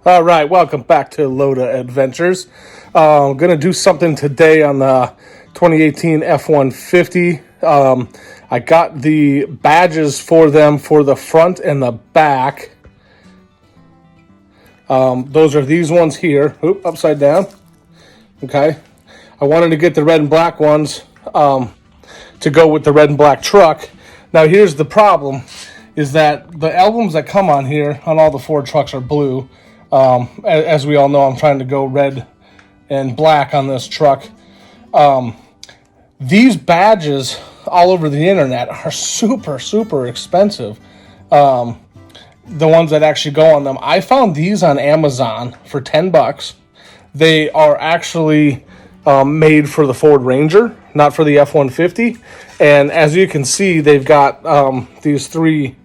All right, welcome back to Loda Adventures. I'm going to do something today on the 2018 F-150. I got the badges for them for the front and the back. Those are these ones here. Oop, upside down. Okay. I wanted to get the red and black ones to go with the red and black truck. Now, here's the problem, is that the emblems that come on here on all the Ford trucks are blue. As we all know, I'm trying to go red and black on this truck. These badges all over the internet are super expensive. The ones that actually go on them. I found these on Amazon for $10. They are actually made for the Ford Ranger, not for the F-150. And as you can see, they've got these three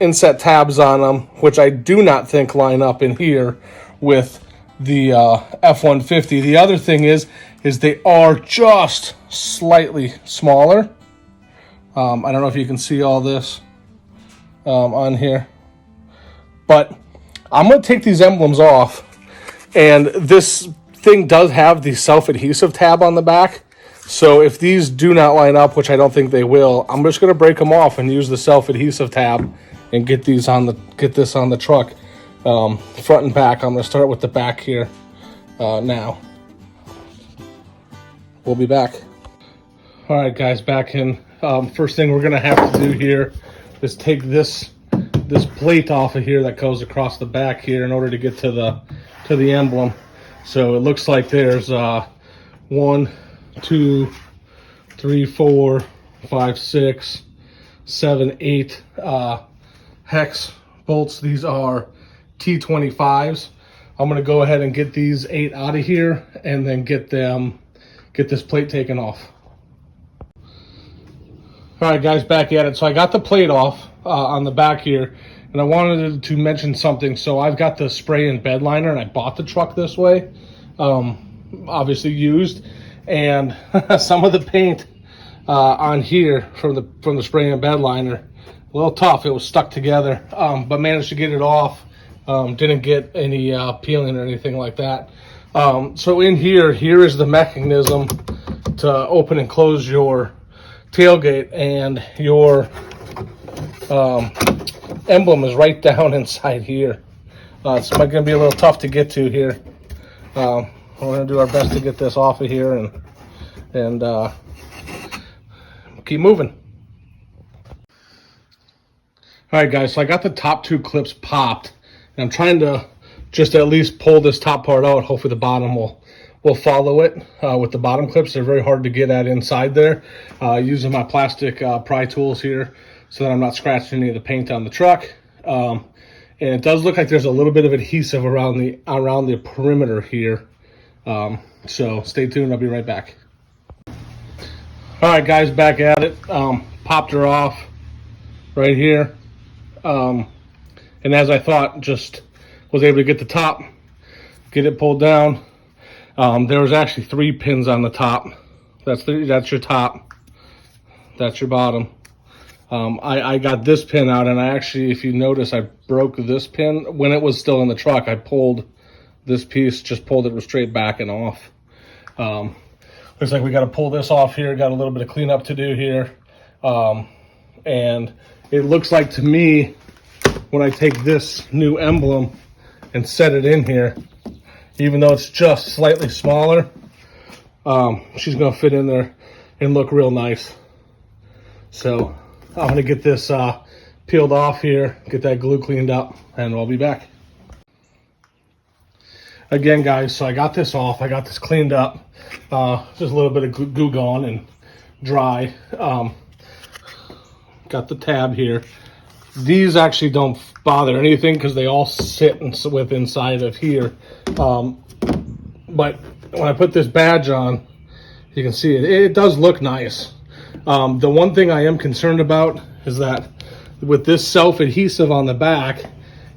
inset tabs on them, which I do not think line up in here with the F-150. The other thing is they are just slightly smaller. I don't know if you can see all this on here, but I'm going to take these emblems off, and this thing does have the self-adhesive tab on the back. So if these do not line up, which I don't think they will, I'm just going to break them off and use the self-adhesive tab and get this on the truck, front and back. I'm going to start with the back here now. We'll be back. All right, guys, back in. First thing we're going to have to do here is take this plate off of here that goes across the back here in order to get to the emblem. So it looks like there's 1, 2, 3, 4, 5, 6, 7, 8 hex bolts. These are T25s. I'm going to go ahead and get these 8 out of here and then get this plate taken off. All right, guys, back at it. So I got the plate off on the back here, and I wanted to mention something. So I've got the spray and bed liner, and I bought the truck this way, obviously used, and some of the paint on here from the spray and bed liner, a little tough. It was stuck together, but managed to get it off. Didn't get any peeling or anything like that. So in here is the mechanism to open and close your tailgate, and your emblem is right down inside here. It's going to be a little tough to get to here. We're going to do our best to get this off of here and keep moving. All right, guys, so I got the top 2 clips popped, and I'm trying to just at least pull this top part out. Hopefully the bottom will follow it with the bottom clips. They're very hard to get at inside there. Using my plastic pry tools here so that I'm not scratching any of the paint on the truck. And it does look like there's a little bit of adhesive around the perimeter here. So stay tuned. I'll be right back. All right, guys, back at it. Popped her off right here. And as I thought, just was able to get the top, get it pulled down. There was actually 3 pins on the top. That's your top. That's your bottom. I got this pin out, and I actually, if you notice, I broke this pin. When it was still in the truck, I pulled this piece, just pulled it straight back and off. Looks like we got to pull this off here. Got a little bit of cleanup to do here. And it looks like to me, when I take this new emblem and set it in here, even though it's just slightly smaller, she's going to fit in there and look real nice. So I'm going to get this peeled off here, get that glue cleaned up, and I'll be back. Again, guys, so I got this off. I got this cleaned up. Just a little bit of glue gone and dry. Got the tab here. These actually don't bother anything because they all sit with inside of here. But when I put this badge on, you can see it does look nice. The one thing I am concerned about is that with this self-adhesive on the back,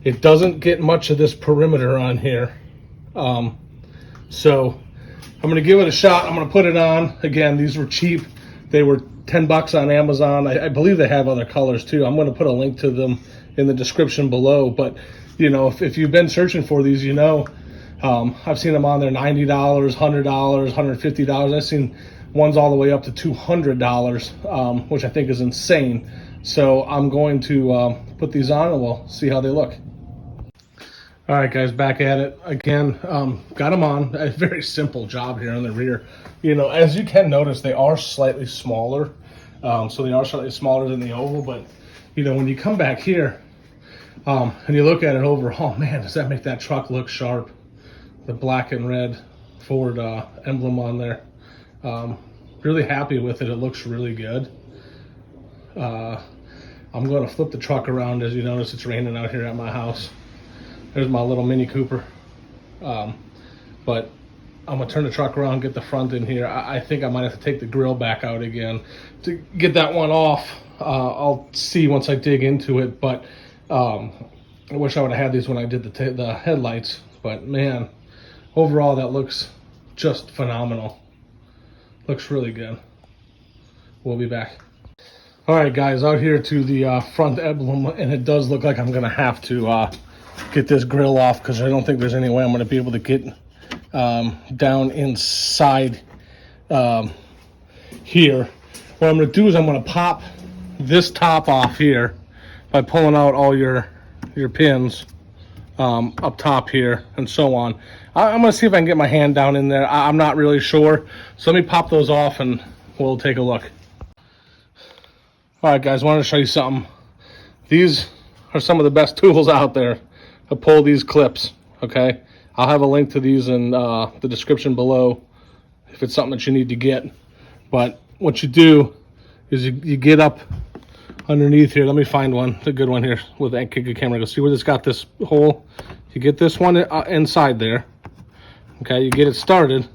it doesn't get much of this perimeter on here. So I'm going to give it a shot. I'm going to put it on. Again, these were cheap. They were $10 on Amazon. I believe they have other colors too. I'm going to put a link to them in the description below. But you know, if you've been searching for these, you know, I've seen them on there $90, $100, $150. I've seen ones all the way up to $200, which I think is insane. So I'm going to put these on and we'll see how they look. All right, guys, back at it again. Got them on. A very simple job here on the rear. You know, as you can notice, they are slightly smaller. So they are slightly smaller than the oval, but you know, when you come back here and you look at it over, oh man, does that make that truck look sharp? The black and red Ford emblem on there. Really happy with it. It looks really good. I'm going to flip the truck around. As you notice, it's raining out here at my house. There's my little Mini Cooper. But I'm going to turn the truck around, get the front in here. I think I might have to take the grill back out again to get that one off. I'll see once I dig into it, but I wish I would have had these when I did the headlights. But man, overall that looks just phenomenal. Looks really good. We'll be back. All right, guys, out here to the front emblem, and it does look like I'm going to have to get this grill off because I don't think there's any way I'm going to be able to get down inside here. What I'm going to do is I'm going to pop this top off here by pulling out all your pins up top here and so on. I'm going to see if I can get my hand down in there. I'm not really sure. So let me pop those off and we'll take a look. All right, guys, I wanted to show you something. These are some of the best tools out there to pull these clips, okay? I'll have a link to these in the description below if it's something that you need to get. But what you do is you get up underneath here. Let me find one, a good one here with that good camera. Go see where this got this hole. You get this one inside there. Okay, you get it started.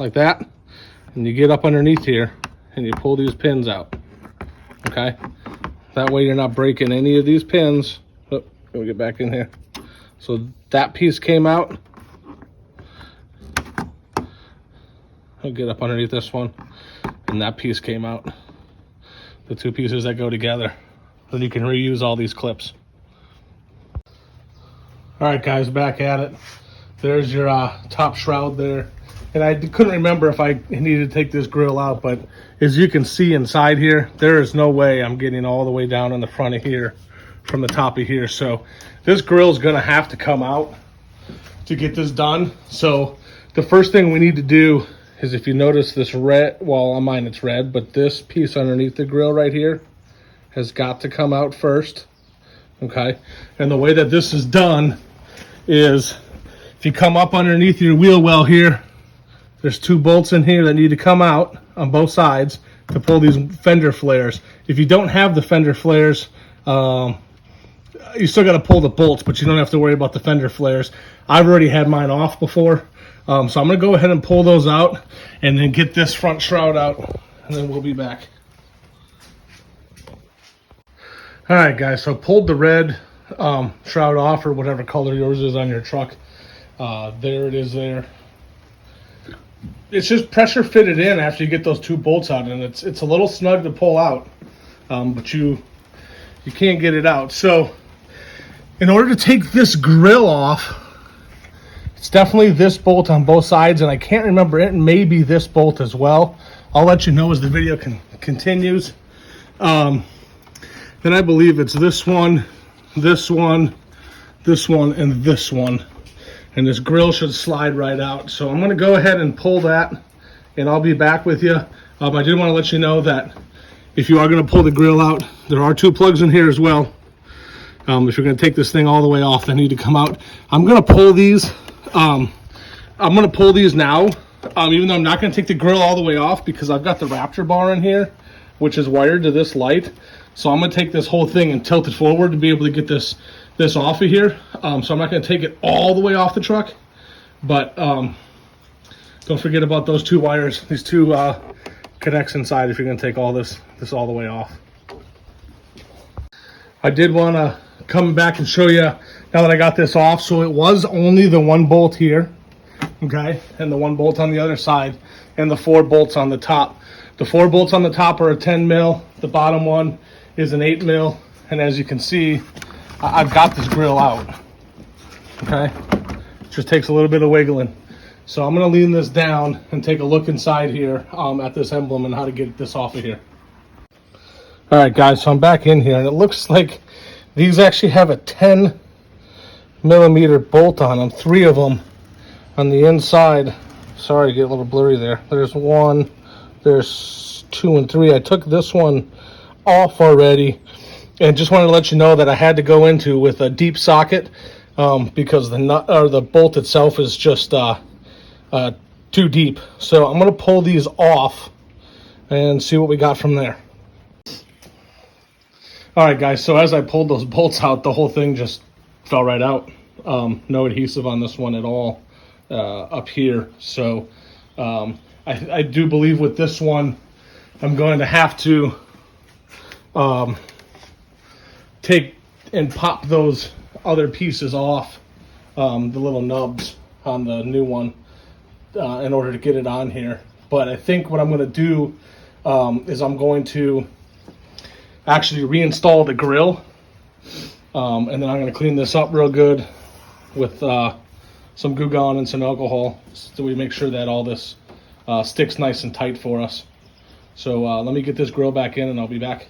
Like that. And you get up underneath here and you pull these pins out. Okay? That way you're not breaking any of these pins. Oh, let me get back in here. So that piece came out. I'll get up underneath this one. And that piece came out. The two pieces that go together. Then you can reuse all these clips. All right, guys, back at it. There's your top shroud there. And I couldn't remember if I needed to take this grill out, but as you can see inside here, there is no way I'm getting all the way down in the front of here from the top of here. So this grill is going to have to come out to get this done. So the first thing we need to do is, if you notice this red, well, on mine it's red, but this piece underneath the grill right here has got to come out first. Okay. And the way that this is done is if you come up underneath your wheel well here, there's two bolts in here that need to come out on both sides to pull these fender flares. If you don't have the fender flares, you still got to pull the bolts, but you don't have to worry about the fender flares. I've already had mine off before. So I'm going to go ahead and pull those out and then get this front shroud out, and then we'll be back. All right, guys, so I pulled the red shroud off, or whatever color yours is on your truck. There it is there. It's just pressure fitted in after you get those two bolts out, and it's a little snug to pull out, but you can't get it out. So in order to take this grill off, it's definitely this bolt on both sides, and I can't remember, it may be this bolt as well. I'll let you know as the video continues. Then I believe it's this one, this one, this one, and this one. And this grill should slide right out. So I'm going to go ahead and pull that, and I'll be back with you. I did want to let you know that if you are going to pull the grill out, there are two plugs in here as well. If you're going to take this thing all the way off, they need to come out. I'm going to pull these. I'm going to pull these now, even though I'm not going to take the grill all the way off because I've got the Raptor bar in here, which is wired to this light. So I'm going to take this whole thing and tilt it forward to be able to get this off of here. So I'm not going to take it all the way off the truck, but don't forget about those two wires, these two connects inside if you're going to take all this all the way off. I did want to come back and show you now that I got this off. So it was only the one bolt here, okay, and the one bolt on the other side, and the 4 bolts on the top. The 4 bolts on the top are a 10 mil. The bottom one is an 8mm, and as you can see, I've got this grill out. Okay, just takes a little bit of wiggling. So I'm gonna lean this down and take a look inside here at this Emblem and how to get this off of here. All right, guys, so I'm back in here, and it looks like these actually have a 10mm bolt on them, 3 of them on the inside. Sorry to get a little blurry there. There's 1, there's 2 and 3. I took this one off already, and just wanted to let you know that I had to go into with a deep socket because the nut or the bolt itself is just too deep. So I'm going to pull these off and see what we got from there. All right, guys, so as I pulled those bolts out, the whole thing just fell right out. No adhesive on this one at all up here. So I do believe with this one, I'm going to have to take and pop those other pieces off, the little nubs on the new one, in order to get it on here. But I think what I'm going to do is I'm going to actually reinstall the grill, and then I'm going to clean this up real good with some Goo Gone and some alcohol, so we make sure that all this sticks nice and tight for us. So let me get this grill back in and I'll be back.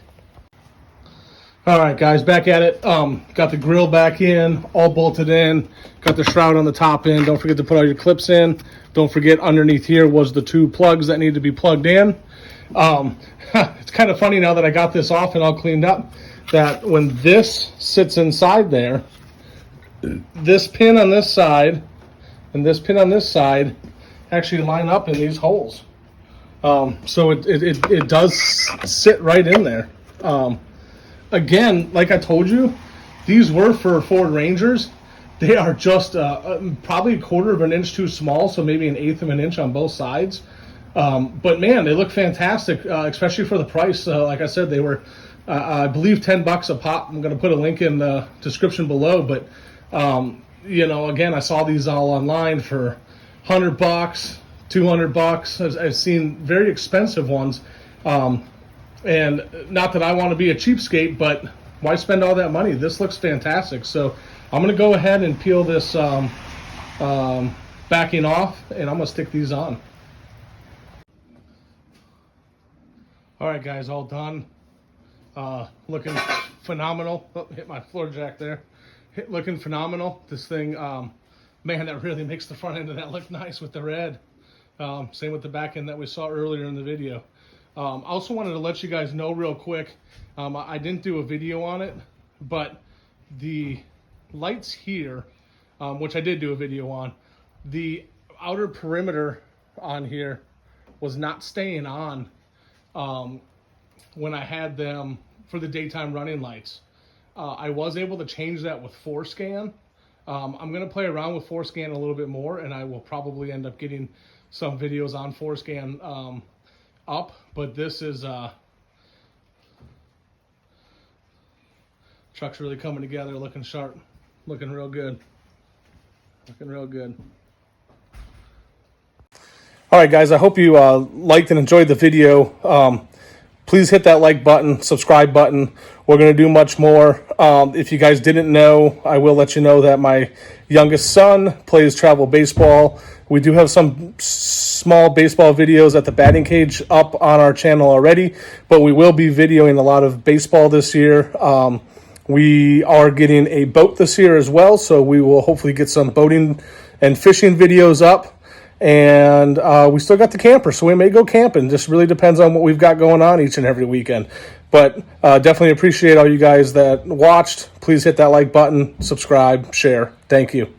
All right, guys, back at it. Got the grill back in, all bolted in, got the shroud on the top end. Don't forget to put all your clips in. Don't forget underneath here was the 2 plugs that need to be plugged in. It's kind of funny now that I got this off and all cleaned up, that when this sits inside there, this pin on this side and this pin on this side actually line up in these holes. So it does sit right in there. Again, like I told you, these were for Ford Rangers. They are just probably a 1/4 of an inch too small, so maybe an 1/8 of an inch on both sides. But man, they look fantastic, especially for the price. Like I said, they were, I believe, $10 a pop. I'm going to put a link in the description below. But you know, again, I saw these all online for $100, $200. I've seen very expensive ones, and not that I want to be a cheapskate, but why spend all that money? This looks fantastic. So I'm going to go ahead and peel this backing off, and I'm going to stick these on. All right, guys, all done. Looking phenomenal. Oh, hit my floor jack there. Looking phenomenal. This thing, man, that really makes the front end of that look nice with the red. Same with the back end that we saw earlier in the video. I also wanted to let you guys know real quick, I didn't do a video on it, but the lights here, which I did do a video on, the outer perimeter on here was not staying on when I had them for the daytime running lights. I was able to change that with Forescan. I'm going to play around with Forescan a little bit more, and I will probably end up getting some videos on Forescan up, but this is truck's really coming together, looking sharp, looking real good, looking real good. All right, guys, I hope you liked and enjoyed the video. Please hit that like button, subscribe button. We're going to do much more. If you guys didn't know, I will let you know that my youngest son plays travel baseball. We do have some small baseball videos at the batting cage up on our channel already, but we will be videoing a lot of baseball this year. We are getting a boat this year as well, so we will hopefully get some boating and fishing videos up. And we still got the camper, so we may go camping. Just really depends on what we've got going on each and every weekend. But definitely appreciate all you guys that watched. Please hit that like button, subscribe, share. Thank you.